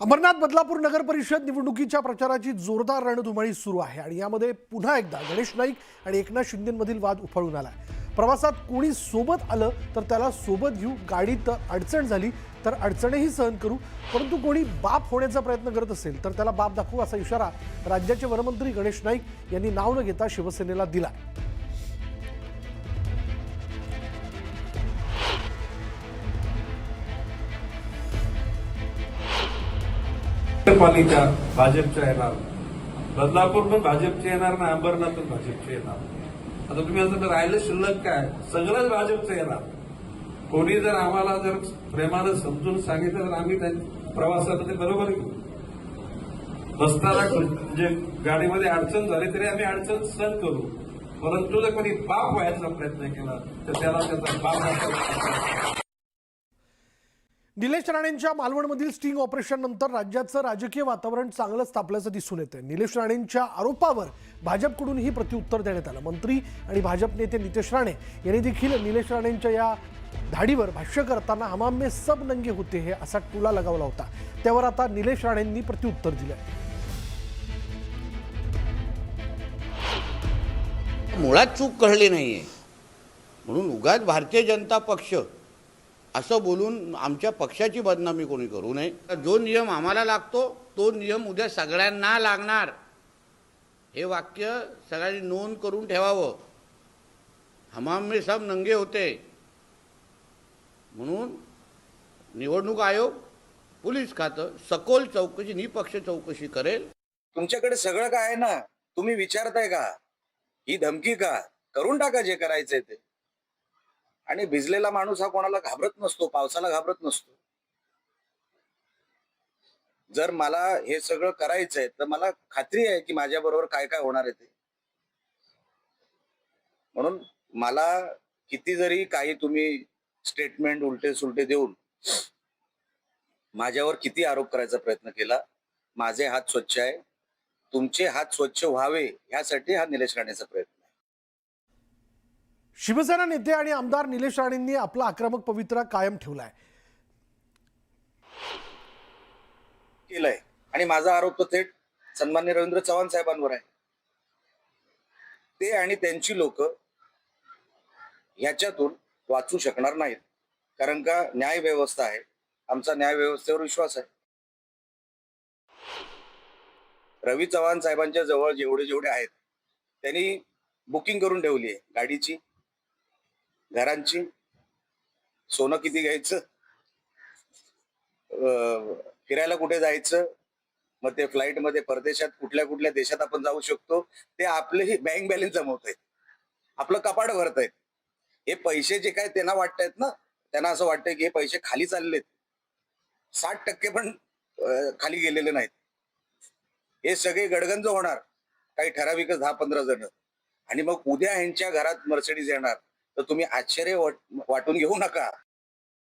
अमरनाथ बदलापूर नगर परिषद निवडणुकीच्या प्रचाराची जोरदार रणधुमाळी सुरू आहे आणि यामध्ये पुन्हा एकदा गणेश नाईक आणि एकनाथ शिंदेमधील वाद उफाळून आलाय। प्रवासात कोणी सोबत आलं तर त्याला सोबत घेऊ, गाडीत अडचण झाली तर अडचणही सहन करू, परंतु कोणी बाप होण्याचा प्रयत्न करत असेल तर त्याला बाप दाखवू असा इशारा राज्याचे वनमंत्री गणेश नाईक यांनी नाव न घेता शिवसेनेला दिला। पालिका भाजपच्या येणार, बदलापूर पण भाजपचे येणार ना, अंबरनाथ पण भाजपचे येणार। आता तुम्ही असं राहिलं शिल्लक काय, सगळंच भाजपचं येणार। कोणी जर आम्हाला जर प्रेमानं समजून सांगितलं तर आम्ही त्या प्रवासात ते बरोबर घेऊ। बसताना म्हणजे गाडीमध्ये अडचण झाली तरी आम्ही अडचण सहन करू, परंतु जर कोणी बाप व्हायचा प्रयत्न केला तर त्याला त्याचा बाप। निलेश राणेंच्या मालवणमधील स्टिंग ऑपरेशन नंतर राज्याचं राजकीय वातावरण चांगलंच तापल्याचं दिसून येतंय। निलेश राणेंच्या आरोपावर भाजपकडूनही प्रत्युत्तर देण्यात आलं। मंत्री आणि भाजप नेते नितेश राणे यांनी देखील निलेश राणेंच्या या धाडीवर भाष्य करताना हमाम में सब नंगे होते हे असा टोला लगावला होता। त्यावर आता निलेश राणेंनी प्रत्युत्तर दिलंय। मुळात चूक कळली नाहीये म्हणून उगाच भारतीय जनता पक्ष असं बोलून आमच्या पक्षाची बदनामी कोणी करू नये। जो नियम आम्हाला लागतो तो नियम उद्या सगळ्यांना लागणार, हे वाक्य सगळ्यांनी नोंद करून ठेवावं। हमाम में सब नंगे होते म्हणून निवडणूक आयोग, पोलीस खातं सखोल चौकशी, निपक्ष चौकशी करेल। तुमच्याकडे सगळं काय आहे ना, तुम्ही विचारताय का ही धमकी का? करून टाका जे करायचंय ते। आणि भिजलेला माणूस हा कोणाला घाबरत नसतो, पावसाला घाबरत नसतो। जर मला हे सगळं करायचंय तर मला खात्री आहे की माझ्या बरोबर काय काय होणार आहे ते। म्हणून मला किती जरी काही तुम्ही स्टेटमेंट उलटे सुलटे देऊन माझ्यावर किती आरोप करायचा प्रयत्न केला, माझे हात स्वच्छ आहे, तुमचे हात स्वच्छ व्हावे यासाठी हा निलेश राणेचा प्रयत्न आहे। शिवसेना नेते आणि आमदार निलेश राणेंनी आपला आक्रमक पवित्रा कायम ठेवलाय केलंय आणि माझा आरोप तो थेट सन्मान्य रवींद्र चव्हाण साहेबांवर आहे। ते आणि त्यांची लोक ह्याच्यातून वाचू शकणार नाहीत, कारण का न्याय व्यवस्था आहे, आमचा न्याय व्यवस्थेवर विश्वास आहे। रवी चव्हाण साहेबांच्या जवळ जेवढे जेवढे आहेत त्यांनी बुकिंग करून ठेवली आहे, गाडीची, घरांची, सोनं किती घ्यायचं, फिरायला कुठे जायचं, मग ते फ्लाईट मध्ये परदेशात कुठल्या कुठल्या देशात आपण जाऊ शकतो, ते आपलेही बँक बॅलन्स जमवत आहेत, आपलं कपाट भरत आहेत। हे पैसे जे काय त्यांना वाटतायत ना, त्यांना असं वाटतंय की हे पैसे खाली चाललेत, 60% पण खाली गेलेले नाहीत। हे सगळे गडगंज होणार, काही ठराविकच 10-15 जण, आणि मग उद्या ह्यांच्या घरात मर्सिडीज येणार तर तुम्ही आश्चर्य वाटून घेऊ नका।